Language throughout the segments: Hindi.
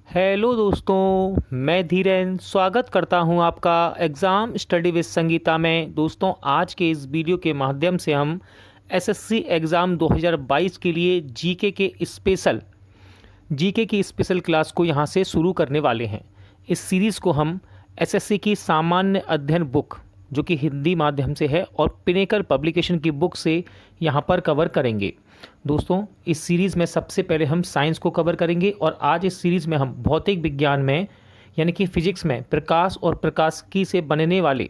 हेलो दोस्तों, मैं धीरेन स्वागत करता हूं आपका एग्ज़ाम स्टडी विद संगीता में। दोस्तों, आज के इस वीडियो के माध्यम से हम एसएससी एग्ज़ाम 2022 के लिए जीके की स्पेशल क्लास को यहां से शुरू करने वाले हैं। इस सीरीज़ को हम एसएससी की सामान्य अध्ययन बुक जो कि हिंदी माध्यम से है और पिनेकल पब्लिकेशन की बुक से यहाँ पर कवर करेंगे। दोस्तों, इस सीरीज़ में सबसे पहले हम साइंस को कवर करेंगे और आज इस सीरीज़ में हम भौतिक विज्ञान में यानी कि फिजिक्स में प्रकाश और प्रकाशिकी से बनने वाले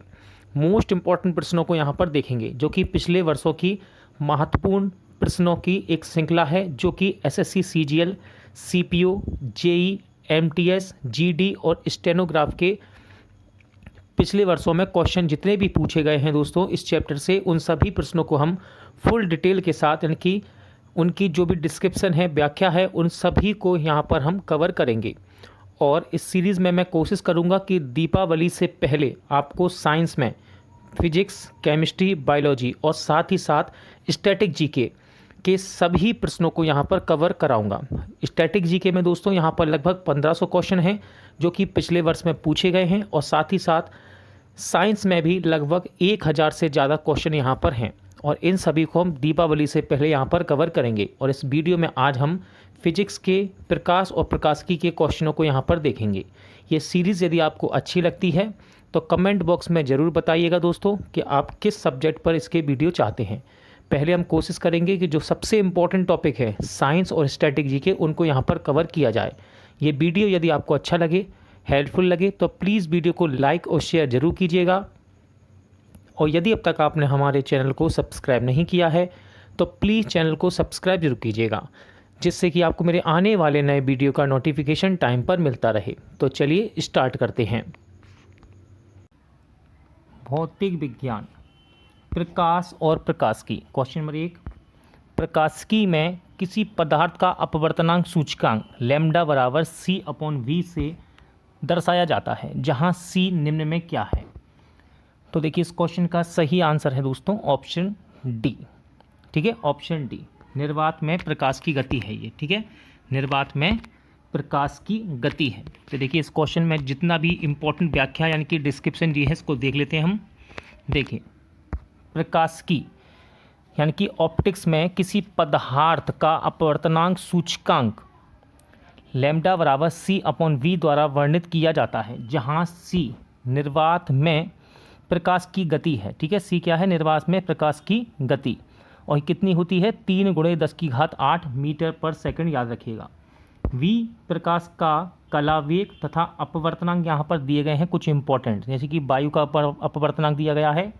मोस्ट इम्पॉर्टेंट प्रश्नों को यहाँ पर देखेंगे, जो कि पिछले वर्षों की महत्वपूर्ण प्रश्नों की एक श्रृंखला है, जो कि SSC CGL, CPO, JE, MTS, GD और स्टेनोग्राफ के पिछले वर्षों में क्वेश्चन जितने भी पूछे गए हैं दोस्तों इस चैप्टर से, उन सभी प्रश्नों को हम फुल डिटेल के साथ यानी कि उनकी जो भी डिस्क्रिप्शन है, व्याख्या है, उन सभी को यहाँ पर हम कवर करेंगे। और इस सीरीज़ में मैं कोशिश करूँगा कि दीपावली से पहले आपको साइंस में फिजिक्स, केमिस्ट्री, बायोलॉजी और साथ ही साथ स्टैटिक जीके के सभी प्रश्नों को यहाँ पर कवर कराऊंगा। स्टैटिक जीके में दोस्तों यहाँ पर लगभग 1500 क्वेश्चन हैं जो कि पिछले वर्ष में पूछे गए हैं, और साथ ही साथ साइंस में भी लगभग 1000 से ज़्यादा क्वेश्चन यहाँ पर हैं, और इन सभी को हम दीपावली से पहले यहाँ पर कवर करेंगे। और इस वीडियो में आज हम फिजिक्स के प्रकाश और प्रकाशिकी के क्वेश्चनों को यहाँ पर देखेंगे। ये सीरीज़ यदि आपको अच्छी लगती है तो कमेंट बॉक्स में ज़रूर बताइएगा दोस्तों कि आप किस सब्जेक्ट पर इसके वीडियो चाहते हैं। पहले हम कोशिश करेंगे कि जो सबसे इम्पोर्टेंट टॉपिक है साइंस और स्टैटिक जीके, उनको यहाँ पर कवर किया जाए। ये वीडियो यदि आपको अच्छा लगे, हेल्पफुल लगे, तो प्लीज़ वीडियो को लाइक और शेयर ज़रूर कीजिएगा। और यदि अब तक आपने हमारे चैनल को सब्सक्राइब नहीं किया है तो प्लीज़ चैनल को सब्सक्राइब जरूर कीजिएगा, जिससे कि आपको मेरे आने वाले नए वीडियो का नोटिफिकेशन टाइम पर मिलता रहे। तो चलिए स्टार्ट करते हैं। भौतिक विज्ञान, प्रकाश और प्रकाशिकी। क्वेश्चन नंबर 1, प्रकाशिकी में किसी पदार्थ का अपवर्तनांक सूचकांक लैम्डा बराबर c/v से दर्शाया जाता है, जहां c निम्न में क्या है। तो देखिए, इस क्वेश्चन का सही आंसर है दोस्तों ऑप्शन डी। ठीक है, ऑप्शन डी, निर्वात में प्रकाश की गति है ये। ठीक है, निर्वात में प्रकाश की गति है। तो देखिए, इस क्वेश्चन में जितना भी इम्पोर्टेंट व्याख्या यानी कि डिस्क्रिप्शन दी है, इसको देख लेते हैं हम। देखिए, प्रकाशिकी यानी कि ऑप्टिक्स में किसी पदार्थ का अपवर्तनांक सूचकांक लैम्डा बराबर c/v द्वारा वर्णित किया जाता है, जहां c निर्वात में प्रकाश की गति है। ठीक है, c क्या है? निर्वात में प्रकाश की गति, और कितनी होती है? 3 × 10⁸ मीटर पर सेकंड, याद रखिएगा। v प्रकाश का कलावेग तथा अपवर्तनांक यहाँ पर दिए गए हैं कुछ इंपॉर्टेंट, जैसे कि वायु का अपवर्तनांक दिया गया है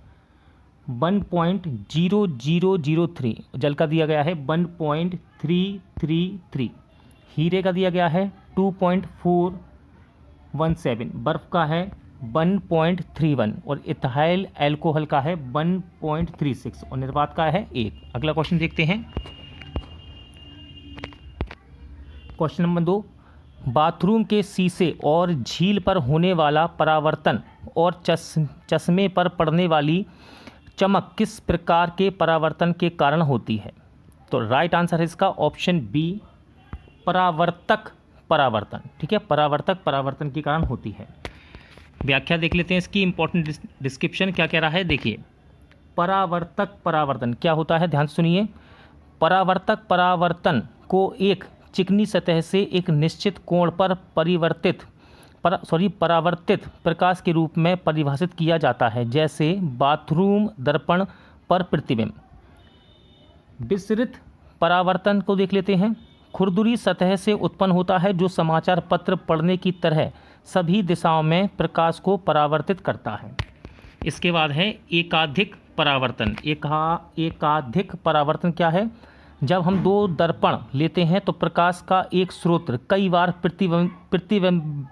1.0003, जल का दिया गया है 1.333, हीरे का दिया गया है 2.417, बर्फ़ का है 1.31 और इथाइल एल्कोहल का है 1.36 और निर्वात का है 1। अगला क्वेश्चन देखते हैं। क्वेश्चन नंबर 2, बाथरूम के शीशे और झील पर होने वाला परावर्तन और चश्मे पर पड़ने वाली चमक किस प्रकार के परावर्तन के कारण होती है? तो राइट आंसर है इसका ऑप्शन बी, परावर्तक परावर्तन। ठीक है, परावर्तक परावर्तन के कारण होती है। व्याख्या देख लेते हैं इसकी। इंपॉर्टेंट डिस्क्रिप्शन क्या कह रहा है, देखिए। परावर्तक परावर्तन क्या होता है, ध्यान सुनिए। परावर्तक परावर्तन को एक चिकनी सतह से एक निश्चित कोण पर परावर्तित प्रकाश के रूप में परिभाषित किया जाता है, जैसे बाथरूम दर्पण पर प्रतिबिंब। विसरित परावर्तन को देख लेते हैं। खुरदुरी सतह से उत्पन्न होता है, जो समाचार पत्र पढ़ने की तरह सभी दिशाओं में प्रकाश को परावर्तित करता है। इसके बाद है एकाधिक परावर्तन। एकाधिक परावर्तन क्या है? जब हम 2 दर्पण लेते हैं तो प्रकाश का एक स्रोत कई बार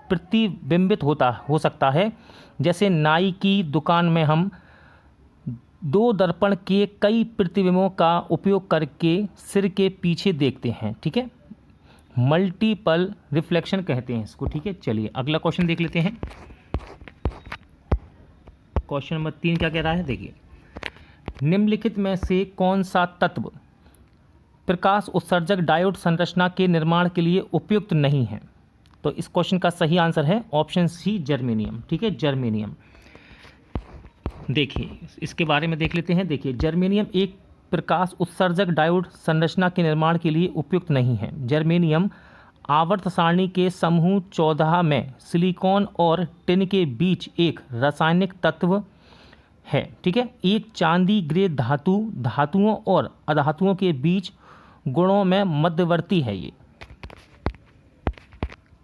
प्रतिबिंबित हो सकता है, जैसे नाई की दुकान में हम 2 दर्पण के कई प्रतिबिंबों का उपयोग करके सिर के पीछे देखते हैं। ठीक है, मल्टीपल रिफ्लेक्शन कहते हैं इसको। ठीक है, चलिए अगला क्वेश्चन देख लेते हैं। क्वेश्चन नंबर 3 क्या कह रहा है, देखिए। निम्नलिखित में से कौन सा तत्व प्रकाश उत्सर्जक डायोड संरचना के निर्माण के लिए उपयुक्त नहीं है? तो इस क्वेश्चन का सही आंसर है ऑप्शन सी जर्मेनियम। ठीक है, जर्मेनियम। देखिए इसके बारे में देख लेते हैं। देखिए जर्मेनियम एक प्रकाश उत्सर्जक डायोड संरचना के निर्माण के लिए उपयुक्त नहीं है। जर्मेनियम आवर्त सारणी के समूह 14 में सिलिकॉन और टिन के बीच एक रासायनिक तत्व है। ठीक है, एक चांदी ग्रे धातु धातुओं और अधातुओं के बीच गुणों में मध्यवर्ती है ये।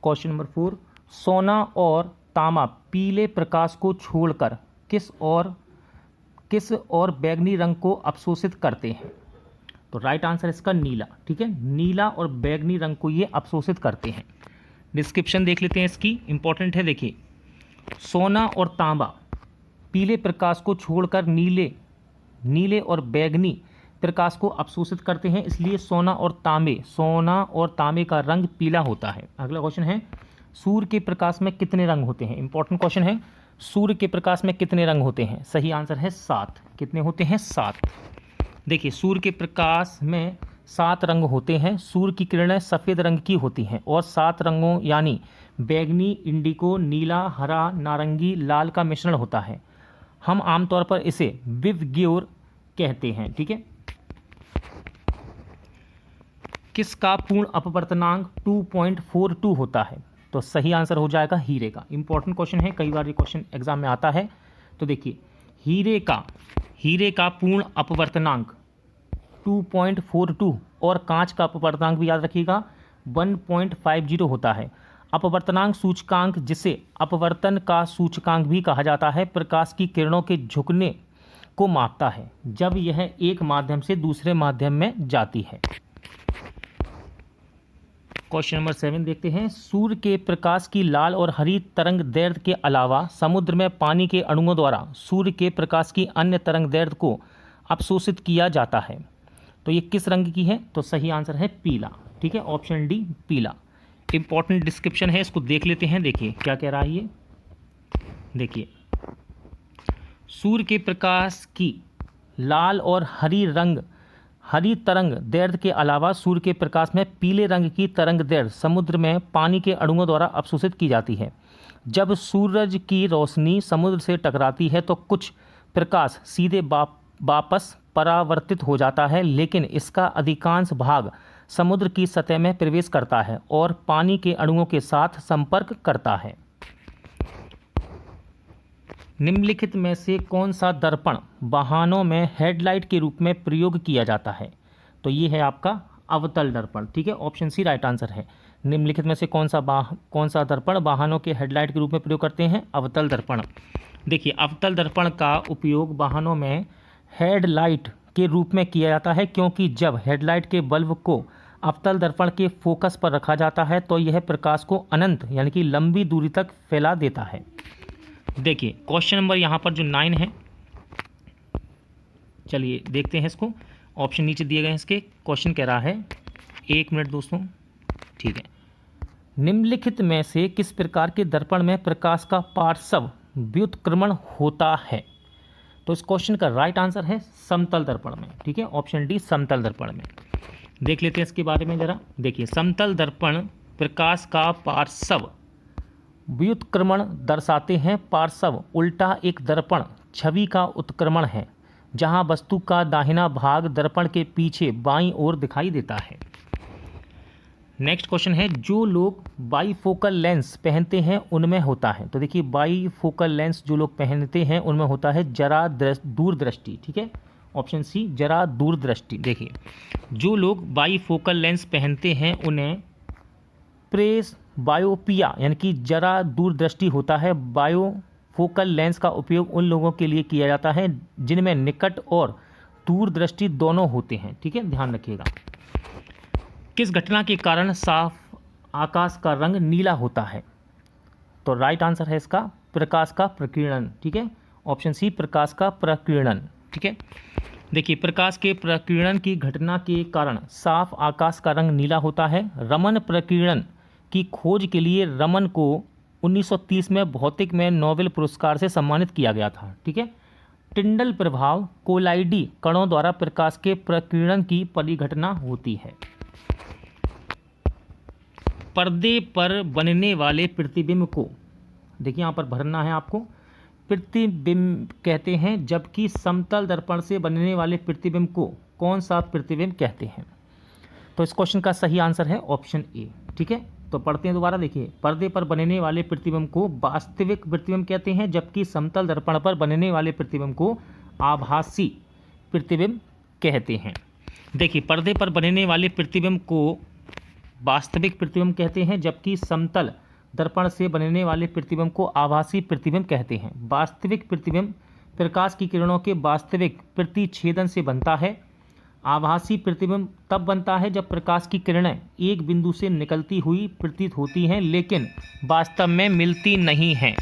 क्वेश्चन नंबर 4, सोना और तांबा पीले प्रकाश को छोड़कर किस और बैगनी रंग को अवशोषित करते हैं? तो राइट आंसर इसका नीला। ठीक है, नीला और बैगनी रंग को ये अवशोषित करते हैं। डिस्क्रिप्शन देख लेते हैं इसकी, इंपॉर्टेंट है। देखिए सोना और तांबा पीले प्रकाश को छोड़कर नीले और बैगनी प्रकाश को अवशोषित करते हैं, इसलिए सोना और तांबे का रंग पीला होता है। अगला क्वेश्चन है, सूर्य के प्रकाश में कितने रंग होते हैं? इंपॉर्टेंट क्वेश्चन है, सूर्य के प्रकाश में कितने रंग होते हैं? सही आंसर है 7। कितने होते हैं? 7। देखिए सूर्य के प्रकाश में 7 रंग होते हैं। सूर्य की किरणें सफ़ेद रंग की होती हैं और 7 रंगों यानी बैगनी, इंडिको, नीला, हरा, नारंगी, लाल का मिश्रण होता है। हम आमतौर पर इसे विवग्योर कहते हैं। ठीक है, किसका पूर्ण अपवर्तनांक 2.42 होता है? तो सही आंसर हो जाएगा हीरे का। इंपॉर्टेंट क्वेश्चन है, कई बार ये क्वेश्चन एग्जाम में आता है। तो देखिए हीरे का पूर्ण अपवर्तनांक 2.42 और कांच का अपवर्तनांक भी याद रखिएगा 1.50 होता है। अपवर्तनांक सूचकांक, जिसे अपवर्तन का सूचकांक भी कहा जाता है, प्रकाश की किरणों के झुकने को मापता है जब यह एक माध्यम से दूसरे माध्यम में जाती है। क्वेश्चन नंबर 7 देखते हैं। सूर्य के प्रकाश की लाल और हरी तरंग दैर्ध्य के अलावा समुद्र में पानी के अणुओं द्वारा सूर्य के प्रकाश की अन्य तरंग दैर्ध्य को अवशोषित किया जाता है। तो ये किस रंग की है? तो सही आंसर है पीला। ठीक है, ऑप्शन डी पीला। इंपॉर्टेंट डिस्क्रिप्शन है, इसको देख लेते हैं। देखिए क्या कह रहा है ये। देखिए सूर्य के प्रकाश की लाल और हरी तरंग दैर्ध्य के अलावा सूर्य के प्रकाश में पीले रंग की तरंग दैर्ध्य समुद्र में पानी के अणुओं द्वारा अवशोषित की जाती है। जब सूरज की रोशनी समुद्र से टकराती है तो कुछ प्रकाश सीधे वापस परावर्तित हो जाता है, लेकिन इसका अधिकांश भाग समुद्र की सतह में प्रवेश करता है और पानी के अणुओं के साथ संपर्क करता है। निम्नलिखित में से कौन सा दर्पण वाहनों में हेडलाइट के रूप में प्रयोग किया जाता है? तो ये है आपका अवतल दर्पण। ठीक है, ऑप्शन सी राइट आंसर है। निम्नलिखित में से कौन सा दर्पण वाहनों के हेडलाइट के रूप में प्रयोग करते हैं? अवतल दर्पण। देखिए अवतल दर्पण का उपयोग वाहनों में हेडलाइट के रूप में किया जाता है, क्योंकि जब हेडलाइट के बल्ब को अवतल दर्पण के फोकस पर रखा जाता है तो यह प्रकाश को अनंत यानी कि लंबी दूरी तक फैला देता है। देखिए क्वेश्चन नंबर यहाँ पर जो 9 है, चलिए देखते हैं इसको। ऑप्शन नीचे दिए गए हैं इसके। क्वेश्चन कह रहा है, 1 मिनट दोस्तों। ठीक है, निम्नलिखित में से किस प्रकार के दर्पण में प्रकाश का पार्श्व व्युत्क्रमण होता है? तो इस क्वेश्चन का राइट आंसर है समतल दर्पण में। ठीक है, ऑप्शन डी समतल दर्पण में। देख लेते हैं इसके बारे में जरा। देखिए समतल दर्पण प्रकाश का पार्श्व व्युत्क्रमण दर्शाते हैं। पार्श्व उल्टा एक दर्पण छवि का उत्क्रमण है, जहां वस्तु का दाहिना भाग दर्पण के पीछे बाईं ओर दिखाई देता है। नेक्स्ट क्वेश्चन है, जो लोग बाईफोकल लेंस पहनते हैं उनमें होता है। तो देखिए बाईफोकल लेंस जो लोग पहनते हैं उनमें होता है जरा दूरदृष्टि। ठीक है, ऑप्शन सी जरा दूरदृष्टि। देखिए जो लोग बाईफोकल लेंस पहनते हैं उन्हें प्रेस बायोपिया यानी कि जरा दूरदृष्टि होता है। बायोफोकल लेंस का उपयोग उन लोगों के लिए किया जाता है जिनमें निकट और दूरदृष्टि दोनों होते हैं। ठीक है, ध्यान रखिएगा। किस घटना के कारण साफ आकाश का रंग नीला होता है? तो राइट आंसर है इसका प्रकाश का प्रकीर्णन। ठीक है, ऑप्शन सी प्रकाश का प्रकीर्णन। ठीक है, देखिए प्रकाश के प्रकीर्णन की घटना के कारण साफ आकाश का रंग नीला होता है। रमन प्रकीर्णन की खोज के लिए रमन को 1930 में भौतिक में नोबेल पुरस्कार से सम्मानित किया गया था। ठीक है, टिंडल प्रभाव कोलाइडी कणों द्वारा प्रकाश के प्रकीर्णन की परिघटना होती है। पर्दे पर बनने वाले प्रतिबिंब को, देखिए यहाँ पर भरना है आपको, प्रतिबिंब कहते हैं, जबकि समतल दर्पण से बनने वाले प्रतिबिंब को कौन सा प्रतिबिंब कहते हैं? तो इस क्वेश्चन का सही आंसर है ऑप्शन ए। ठीक है, तो पढ़ते हैं दोबारा। देखिए, पर्दे पर बनने वाले प्रतिबिंब को वास्तविक प्रतिबिंब कहते हैं, जबकि समतल दर्पण पर बनने वाले प्रतिबिंब को आभासी प्रतिबिंब कहते हैं। देखिए, पर्दे पर बनने वाले प्रतिबिंब को वास्तविक प्रतिबिंब कहते हैं, जबकि समतल दर्पण से बनने वाले प्रतिबिंब को आभासी प्रतिबिंब कहते हैं। वास्तविक प्रतिबिंब प्रकाश की किरणों के वास्तविक प्रतिछेदन से बनता है। आभासी प्रतिबिंब तब बनता है जब प्रकाश की किरणें एक बिंदु से निकलती हुई प्रतीत होती हैं, लेकिन वास्तव में मिलती नहीं हैं।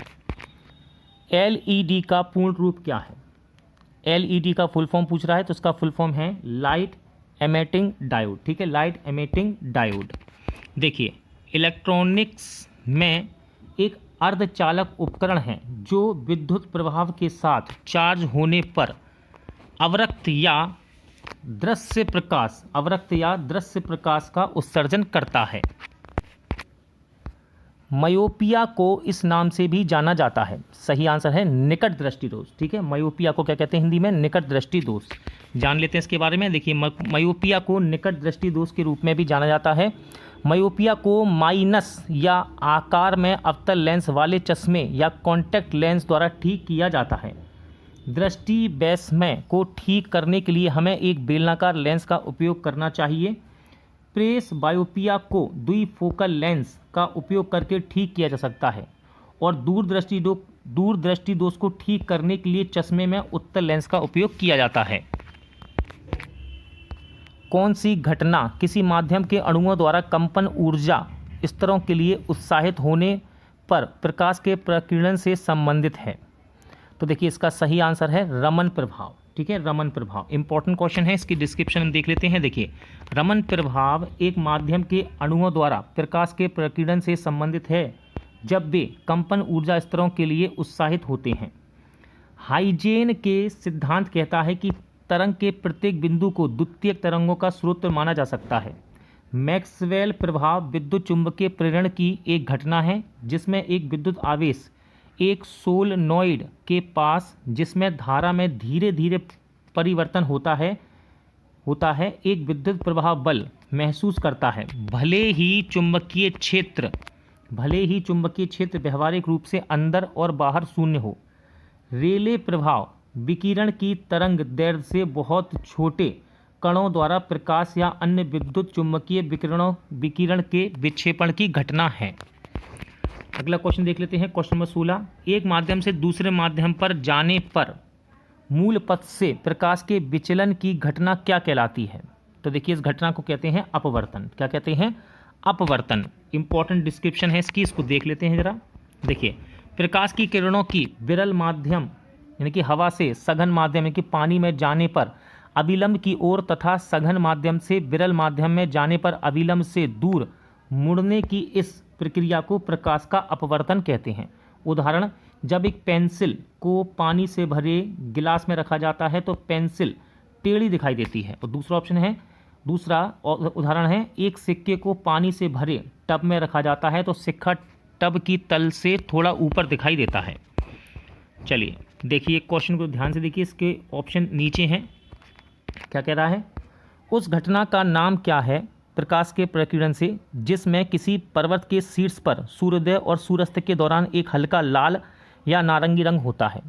एलईडी का पूर्ण रूप क्या है? एलईडी का फुल फॉर्म पूछ रहा है, तो इसका फुल फॉर्म है लाइट एमिटिंग डायोड। ठीक है, लाइट एमिटिंग डायोड। देखिए, इलेक्ट्रॉनिक्स में एक अर्धचालक उपकरण है जो विद्युत प्रभाव के साथ चार्ज होने पर अवरक्त या दृश्य प्रकाश का उत्सर्जन करता है। मायोपिया को इस नाम से भी जाना जाता है। सही आंसर है निकट दृष्टि दोष। ठीक है, मायोपिया को क्या कहते हैं हिंदी में? निकट दृष्टि दोष। जान लेते हैं इसके बारे में। देखिए, मायोपिया को निकट दृष्टि दोष के रूप में भी जाना जाता है। मायोपिया को माइनस या आकार में अवतल लेंस वाले चश्मे या कॉन्टैक्ट लेंस द्वारा ठीक किया जाता है। दृष्टि वैषम्य को ठीक करने के लिए हमें एक बेलनाकार लेंस का उपयोग करना चाहिए। प्रेस बायोपिया को द्विफोकल लेंस का उपयोग करके ठीक किया जा सकता है, और दूरदृष्टि दोष को ठीक करने के लिए चश्मे में उत्तल लेंस का उपयोग किया जाता है। कौन सी घटना किसी माध्यम के अणुओं द्वारा कंपन ऊर्जा स्तरों के लिए उत्साहित होने पर प्रकाश के प्रकीर्णन से संबंधित है? तो देखिए, इसका सही आंसर है रमन प्रभाव। ठीक है, रमन प्रभाव इंपॉर्टेंट क्वेश्चन है, इसकी डिस्क्रिप्शन हम देख लेते हैं। देखिए, रमन प्रभाव एक माध्यम के अणुओं द्वारा प्रकाश के प्रकीर्णन से संबंधित है जब वे कंपन ऊर्जा स्तरों के लिए उत्साहित होते हैं। हाइजेन के सिद्धांत कहता है कि तरंग के प्रत्येक बिंदु को द्वितीयक तरंगों का स्रोत माना जा सकता है। मैक्सवेल प्रभाव विद्युत चुंबकीय प्रेरण की एक घटना है जिसमें एक विद्युत आवेश एक सोलनॉइड के पास, जिसमें धारा में धीरे धीरे परिवर्तन होता है एक विद्युत प्रवाह बल महसूस करता है, भले ही चुंबकीय क्षेत्र व्यवहारिक रूप से अंदर और बाहर शून्य हो। रेले प्रभाव विकिरण की तरंग दैर्ध्य से बहुत छोटे कणों द्वारा प्रकाश या अन्य विद्युत चुंबकीय विकिरण के विक्षेपण की घटना है। अगला क्वेश्चन देख लेते हैं, क्वेश्चन नंबर 16। एक माध्यम से दूसरे माध्यम पर जाने पर मूल पथ से प्रकाश के विचलन की घटना क्या कहलाती है? तो देखिए, इस घटना को कहते हैं अपवर्तन। क्या कहते हैं? अपवर्तन। इंपॉर्टेंट डिस्क्रिप्शन है इसकी, इसको देख लेते हैं जरा। देखिए, प्रकाश की किरणों की विरल माध्यम यानी कि हवा से सघन माध्यम यानी कि पानी में जाने पर अविलंब की ओर तथा सघन माध्यम से विरल माध्यम में जाने पर अविलंब से दूर मुड़ने की इस प्रक्रिया को प्रकाश का अपवर्तन कहते हैं। उदाहरण, जब एक पेंसिल को पानी से भरे गिलास में रखा जाता है तो पेंसिल टेढ़ी दिखाई देती है। और दूसरा उदाहरण है, एक सिक्के को पानी से भरे टब में रखा जाता है तो सिक्का टब की तल से थोड़ा ऊपर दिखाई देता है। चलिए देखिए, क्वेश्चन को ध्यान से देखिए, इसके ऑप्शन नीचे हैं। क्या कह रहा है? उस घटना का नाम क्या है प्रकाश के प्रकीर्णन से जिसमें किसी पर्वत के शीर्ष पर सूर्योदय और सूर्यास्त के दौरान एक हल्का लाल या नारंगी रंग होता है?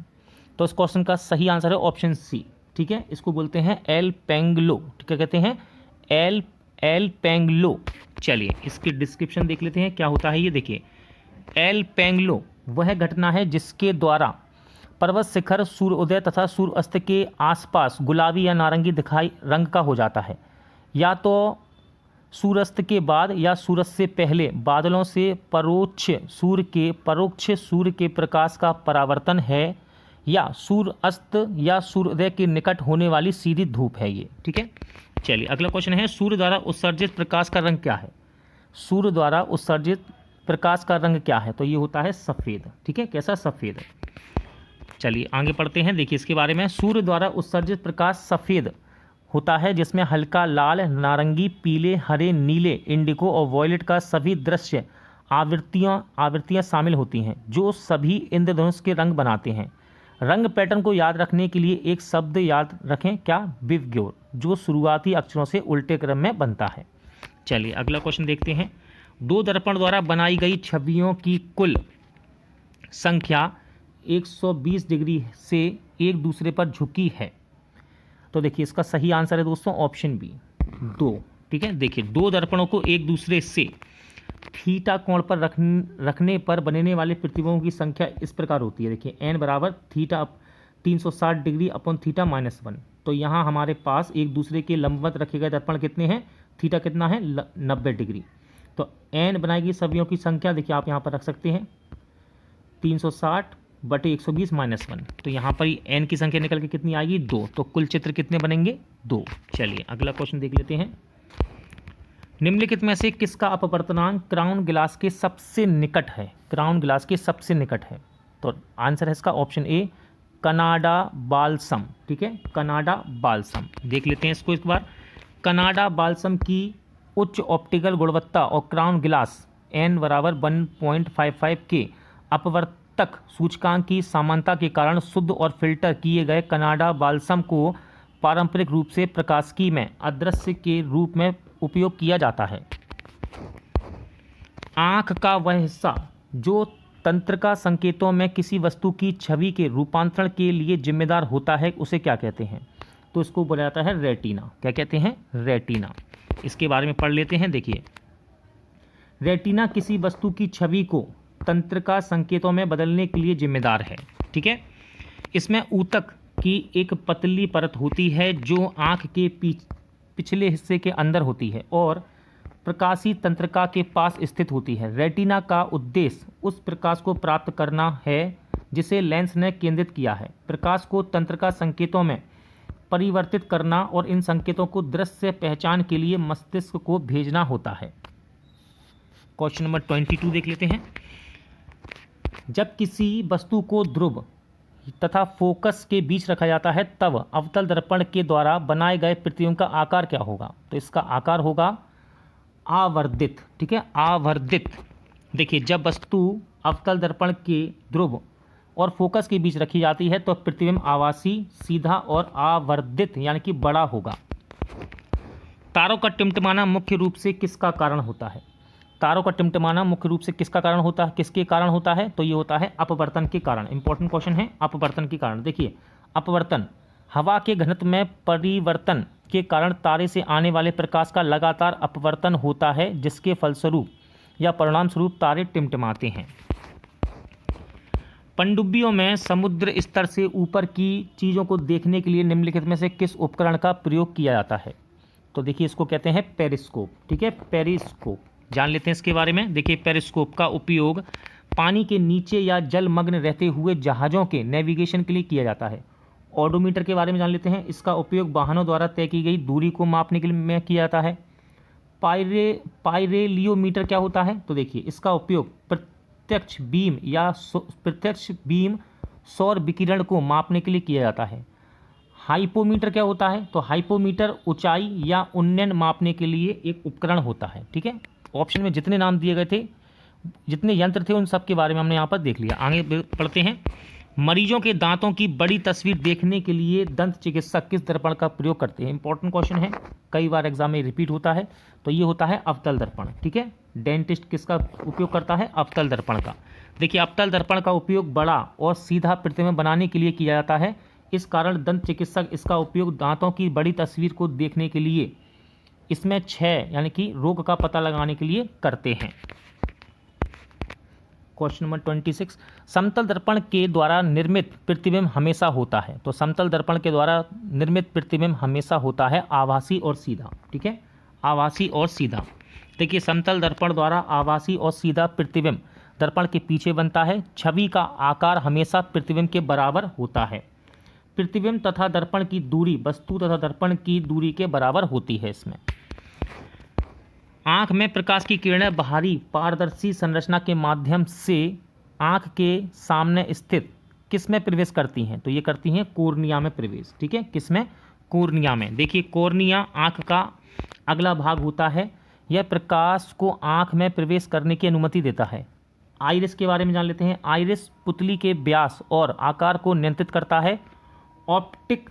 तो इस क्वेश्चन का सही आंसर है ऑप्शन सी। ठीक है, इसको बोलते हैं एल पेंगलो। क्या कहते हैं? एल पेंगलो। चलिए इसकी डिस्क्रिप्शन देख लेते हैं क्या होता है ये। देखिए, एल पेंगलो वह घटना है जिसके द्वारा पर्वत शिखर सूर्योदय तथा सूर्यास्त के आसपास गुलाबी या नारंगी दिखाई रंग का हो जाता है। या तो सूर्यास्त के बाद या सूरज से पहले बादलों से परोक्ष सूर्य के प्रकाश का परावर्तन है, या सूर्यास्त या सूर्योदय के निकट होने वाली सीधी धूप है ये। ठीक है, चलिए अगला क्वेश्चन है, सूर्य द्वारा उत्सर्जित प्रकाश का रंग क्या है? सूर्य द्वारा उत्सर्जित प्रकाश का रंग क्या है? तो ये होता है सफ़ेद। ठीक है, कैसा? सफ़ेद। चलिए आगे पढ़ते हैं। देखिए इसके बारे में, सूर्य द्वारा उत्सर्जित प्रकाश सफ़ेद होता है जिसमें हल्का लाल, नारंगी, पीले, हरे, नीले, इंडिगो और वॉयलेट का सभी दृश्य आवृत्तियाँ शामिल होती हैं, जो सभी इंद्रधनुष के रंग बनाते हैं। रंग पैटर्न को याद रखने के लिए एक शब्द याद रखें, क्या? विवग्योर, जो शुरुआती अक्षरों से उल्टे क्रम में बनता है। चलिए अगला क्वेश्चन देखते हैं। दो दर्पण द्वारा बनाई गई छवियों की कुल संख्या 120 डिग्री से एक दूसरे पर झुकी है। तो देखिए इसका सही आंसर है दोस्तों ऑप्शन बी, 2। ठीक है, देखिए दो दर्पणों को एक दूसरे से थीटा कोण पर रखने पर बनने वाले प्रतिबिंबों की संख्या इस प्रकार होती है। देखिए एन बराबर थीटा 360 डिग्री अपॉन थीटा -1। तो यहाँ हमारे पास एक दूसरे के लंबवत रखे गए दर्पण कितने हैं? थीटा कितना है? 90 डिग्री। तो एन बनाएगी छवियों की संख्या, देखिए आप यहाँ पर रख सकते हैं 360 बटे 120 -1। तो यहाँ पर एन की संख्या निकल के कितनी आएगी? 2। तो कुल चित्र कितने बनेंगे? 2। चलिए अगला क्वेश्चन देख लेते हैं। निम्नलिखित में से किसका अपवर्तनांक क्राउन ग्लास के सबसे निकट है? क्राउन ग्लास के सबसे निकट है। तो आंसर है इसका ऑप्शन ए, कनाडा बाल्सम। ठीक है, कनाडा बाल्सम। देख लेते हैं इसको एक बार। कनाडा बाल्सम की उच्च ऑप्टिकल गुणवत्ता और क्राउन ग्लास एन बराबर 1.55 के अपवर्तक सूचकांक की समानता के कारण शुद्ध और फिल्टर किए गए कनाडा बाल्सम को पारंपरिक रूप से प्रकाशिकी में अदृश्य के रूप में उपयोग किया जाता है। आँख का वह हिस्सा जो तंत्रिका संकेतों में किसी वस्तु की छवि के रूपांतरण के लिए जिम्मेदार होता है उसे क्या कहते हैं? तो इसको बोला जाता है रेटिना। क्या कहते हैं? रेटिना। इसके बारे में पढ़ लेते हैं। देखिए रेटिना किसी वस्तु की छवि को तंत्रिका संकेतों में बदलने के लिए जिम्मेदार है। ठीक है, इसमें ऊतक की एक पतली परत होती है जो आँख के पिछले हिस्से के अंदर होती है और प्रकाशी तंत्रिका के पास स्थित होती है। रेटिना का उद्देश्य उस प्रकाश को प्राप्त करना है जिसे लेंस ने केंद्रित किया है। प्रकाश को तंत्रिका संकेतों में परिवर्तित करना और इन संकेतों को दृश्य पहचान के लिए मस्तिष्क को भेजना होता है। क्वेश्चन नंबर 22 देख लेते हैं। जब किसी वस्तु को ध्रुव तथा फोकस के बीच रखा जाता है तब अवतल दर्पण के द्वारा बनाए गए प्रतिबिंब का आकार क्या होगा? तो इसका आकार होगा आवर्धित। ठीक है, आवर्धित। देखिए जब वस्तु अवतल दर्पण के ध्रुव और फोकस के बीच रखी जाती है तो प्रतिबिंब आभासी, सीधा और आवर्धित यानी कि बड़ा होगा। तारों का टिमटिमाना मुख्य रूप से किसका कारण होता है? तारों का टिमटिमाना मुख्य रूप से किसका कारण होता है? किसके कारण होता है? तो ये होता है अपवर्तन के कारण। इंपॉर्टेंट क्वेश्चन है, अपवर्तन के कारण। देखिए अपवर्तन हवा के घनत्व में परिवर्तन के कारण तारे से आने वाले प्रकाश का लगातार अपवर्तन होता है जिसके फलस्वरूप या परिणाम स्वरूप तारे टिमटिमाते हैं। पनडुब्बियों में समुद्र स्तर से ऊपर की चीज़ों को देखने के लिए निम्नलिखित में से किस उपकरण का प्रयोग किया जाता है? तो देखिए इसको कहते हैं पेरिस्कोप। ठीक है, पेरिस्कोप जान लेते हैं इसके बारे में। देखिए पेरिस्कोप का उपयोग पानी के नीचे या जलमग्न रहते हुए जहाज़ों के नेविगेशन के लिए किया जाता है। ऑडोमीटर के बारे में जान लेते हैं। इसका उपयोग वाहनों द्वारा तय की गई दूरी को मापने के लिए किया जाता है। पायरेलियोमीटर क्या होता है? तो देखिए इसका उपयोग प्रत्यक्ष बीम सौर विकिरण को मापने के लिए किया जाता है। हाइपोमीटर क्या होता है? तो हाइपोमीटर ऊंचाई या उन्नयन मापने के लिए एक उपकरण होता है। ठीक है, ऑप्शन में जितने नाम दिए गए थे, जितने यंत्र थे, उन सब के बारे में हमने यहाँ पर देख लिया। आगे पढ़ते हैं। मरीजों के दांतों की बड़ी तस्वीर देखने के लिए दंत चिकित्सक किस दर्पण का प्रयोग करते हैं? इंपॉर्टेंट क्वेश्चन है, कई बार एग्जाम में रिपीट होता है। तो ये होता है अवतल दर्पण। ठीक है, डेंटिस्ट किसका उपयोग करता है? अवतल दर्पण का। देखिए अवतल दर्पण का उपयोग बड़ा और सीधा प्रतिबिंब बनाने के लिए किया जाता है। इस कारण दंत चिकित्सक इसका उपयोग दांतों की बड़ी तस्वीर को देखने के लिए इसमें क्षय यानी कि रोग का पता लगाने के लिए करते हैं। Question number 26। समतल दर्पण के द्वारा निर्मित प्रतिबिंब हमेशा होता है। तो समतल दर्पण के द्वारा निर्मित प्रतिबिंब हमेशा होता है आभासी और सीधा। ठीक है, आभासी और सीधा। देखिए समतल दर्पण द्वारा आभासी और सीधा प्रतिबिंब दर्पण के पीछे बनता है। छवि का आकार हमेशा प्रतिबिंब के बराबर होता है। प्रतिबिंब तथा दर्पण की दूरी वस्तु तथा दर्पण की दूरी के बराबर होती है। इसमें आँख में प्रकाश की किरणें बाहरी पारदर्शी संरचना के माध्यम से आँख के सामने स्थित किस में प्रवेश करती हैं? तो ये करती हैं कोर्निया में प्रवेश। ठीक है, किस में? कोर्निया में। देखिए कोर्निया आँख का अगला भाग होता है, यह प्रकाश को आँख में प्रवेश करने की अनुमति देता है। आइरिस के बारे में जान लेते हैं। आइरिस पुतली के व्यास और आकार को नियंत्रित करता है। ऑप्टिक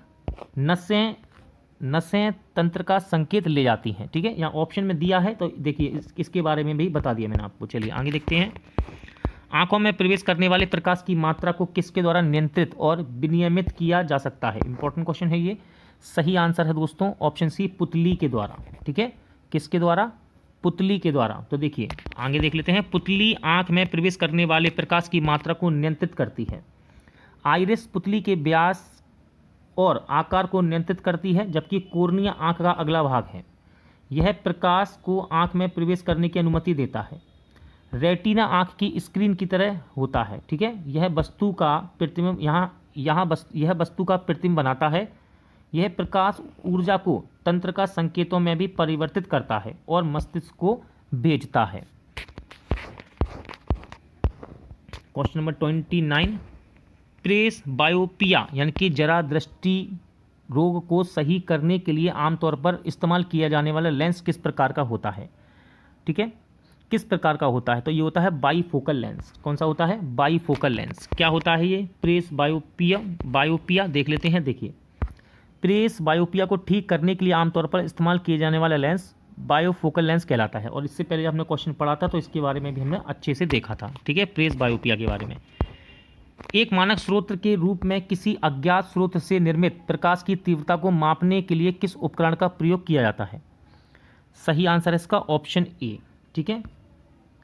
नसें तंत्र का संकेत ले जाती हैं। ठीक है, यहाँ ऑप्शन में दिया है तो देखिए इसके बारे में भी बता दिया मैंने आपको। चलिए आगे देखते हैं। आंखों में प्रवेश करने वाले प्रकाश की मात्रा को किसके द्वारा नियंत्रित और विनियमित किया जा सकता है? इंपॉर्टेंट क्वेश्चन है ये। सही आंसर है दोस्तों ऑप्शन सी, पुतली के द्वारा। ठीक है, किसके द्वारा? पुतली के द्वारा। तो देखिए आगे देख लेते हैं। पुतली आंख में प्रवेश करने वाले प्रकाश की मात्रा को नियंत्रित करती है। आइरिस पुतली के व्यास और आकार को नियंत्रित करती है, जबकि कोर्निया आंख का अगला भाग है। यह प्रकाश को आंख में प्रवेश करने की अनुमति देता है। रेटिना आंख की स्क्रीन की तरह होता है। ठीक है, यह वस्तु का प्रतिबिंब यह वस्तु का प्रतिबिंब बनाता है। यह प्रकाश ऊर्जा को तंत्र का संकेतों में भी परिवर्तित करता है और मस्तिष्क को भेजता है। क्वेश्चन नंबर 29, प्रेस बायोपिया यानी कि जरा दृष्टि रोग को सही करने के लिए आमतौर पर इस्तेमाल किया जाने वाला लेंस किस प्रकार का होता है? ठीक है, किस प्रकार का होता है? तो ये होता है बाईफोकल लेंस। कौन सा होता है? Bifocal lens. क्या होता है ये? प्रेस बायोपिया देख लेते हैं। देखिए प्रेस बायोपिया को ठीक करने के लिए आमतौर पर इस्तेमाल किए जाने वाला लेंस बायोफोकल लेंस कहलाता है। और इससे पहले हमने क्वेश्चन पढ़ा था तो इसके बारे में भी हमने अच्छे से देखा था। ठीक है, प्रेस बायोपिया के बारे में। एक मानक स्रोत के रूप में किसी अज्ञात स्रोत से निर्मित प्रकाश की तीव्रता को मापने के लिए किस उपकरण का प्रयोग किया जाता है? सही आंसर है इसका ऑप्शन ए। ठीक है,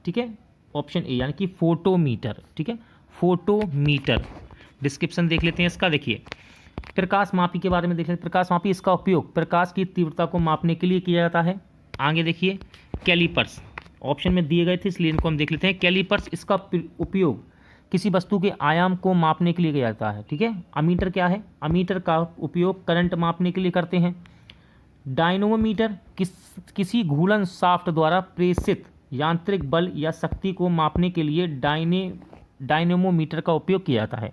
ठीक है, ऑप्शन ए यानी कि फोटोमीटर। ठीक है, फोटोमीटर। डिस्क्रिप्शन देख लेते हैं इसका। देखिए प्रकाश मापी के बारे में देख लेते हैं। प्रकाश मापी, इसका उपयोग प्रकाश की तीव्रता को मापने के लिए किया जाता है। आगे देखिए कैलिपर्स, ऑप्शन में दिए गए थे इसलिए इनको हम देख लेते हैं। कैलिपर्स, इसका उपयोग किसी वस्तु के आयाम को मापने के लिए किया जाता है। ठीक है, अमीटर क्या है? अमीटर का उपयोग करंट मापने के लिए करते हैं। डायनोमोमीटर किसी घूर्णन शाफ्ट द्वारा प्रेषित यांत्रिक बल या शक्ति को मापने के लिए डायनेमोमीटर का उपयोग किया जाता है।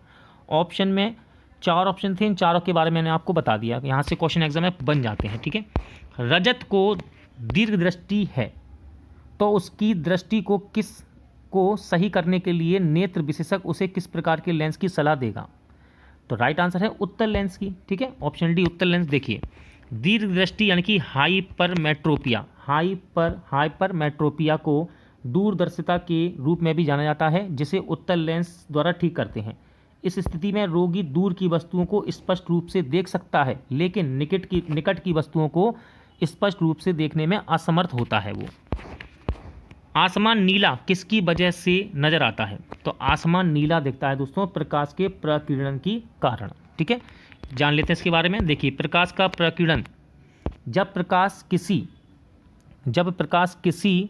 ऑप्शन में 4 ऑप्शन थे, इन चारों के बारे में मैंने आपको बता दिया। यहाँ से क्वेश्चन एग्जाम में बन जाते हैं। ठीक है, रजत को दीर्घ दृष्टि है तो उसकी दृष्टि को सही करने के लिए नेत्र विशेषज्ञ उसे किस प्रकार के लेंस की सलाह देगा? तो राइट आंसर है उत्तल लेंस की। ठीक है, ऑप्शन डी उत्तल लेंस। देखिए दीर्घ दृष्टि यानी कि हाइपरमेट्रोपिया को दूरदर्शिता के रूप में भी जाना जाता है, जिसे उत्तल लेंस द्वारा ठीक करते हैं। इस स्थिति में रोगी दूर की वस्तुओं को स्पष्ट रूप से देख सकता है, लेकिन निकट की वस्तुओं को स्पष्ट रूप से देखने में असमर्थ होता है। वो आसमान नीला किसकी वजह से नजर आता है? तो आसमान नीला दिखता है दोस्तों प्रकाश के प्रकीर्णन के कारण। ठीक है, जान लेते हैं इसके बारे में। देखिए प्रकाश का प्रकीर्णन, जब प्रकाश किसी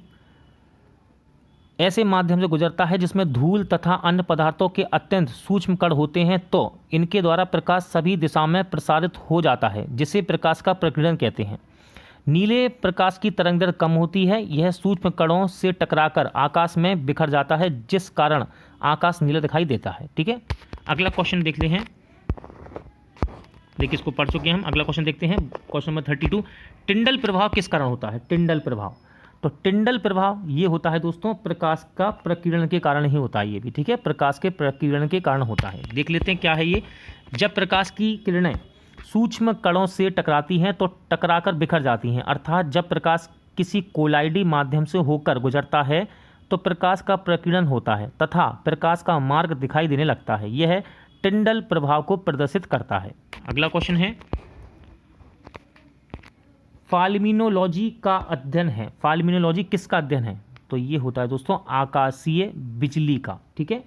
ऐसे माध्यम से गुजरता है जिसमें धूल तथा अन्य पदार्थों के अत्यंत सूक्ष्म कण होते हैं, तो इनके द्वारा प्रकाश सभी दिशाओं में प्रसारित हो जाता है, जिसे प्रकाश का प्रकीर्णन कहते हैं। नीले प्रकाश की तरंगदैर्घ्य कम होती है, यह सूक्ष्म कणों से टकराकर आकाश में बिखर जाता है, जिस कारण आकाश नीला दिखाई देता है। ठीक है, अगला क्वेश्चन देखते हैं। देखिए इसको पढ़ चुके हैं हम। अगला क्वेश्चन देखते हैं, क्वेश्चन नंबर 32। टिंडल प्रभाव किस कारण होता है? टिंडल प्रभाव, तो टिंडल प्रभाव ये होता है दोस्तों प्रकाश का प्रकीर्णन के कारण ही होता है। ये भी ठीक है, प्रकाश के प्रकीर्णन के कारण होता है। देख लेते हैं क्या है ये। जब प्रकाश की किरणें सूक्ष्म कणों से टकराती हैं तो टकराकर बिखर जाती हैं, अर्थात जब प्रकाश किसी कोलाइडी माध्यम से होकर गुजरता है तो प्रकाश का प्रकीर्णन होता है तथा प्रकाश का मार्ग दिखाई देने लगता है। यह टिंडल प्रभाव को प्रदर्शित करता है। अगला क्वेश्चन है, फाल्मिनोलॉजी का अध्ययन है। फाल्मिनोलॉजी किसका अध्ययन है? तो ये होता है दोस्तों आकाशीय बिजली का। ठीक है,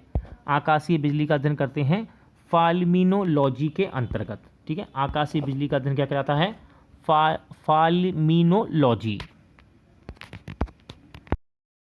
आकाशीय बिजली का अध्ययन करते हैं फाल्मिनोलॉजी के अंतर्गत। ठीक है, आकाशीय बिजली का अध्ययन क्या कहलाता है? फाल्मिनोलॉजी।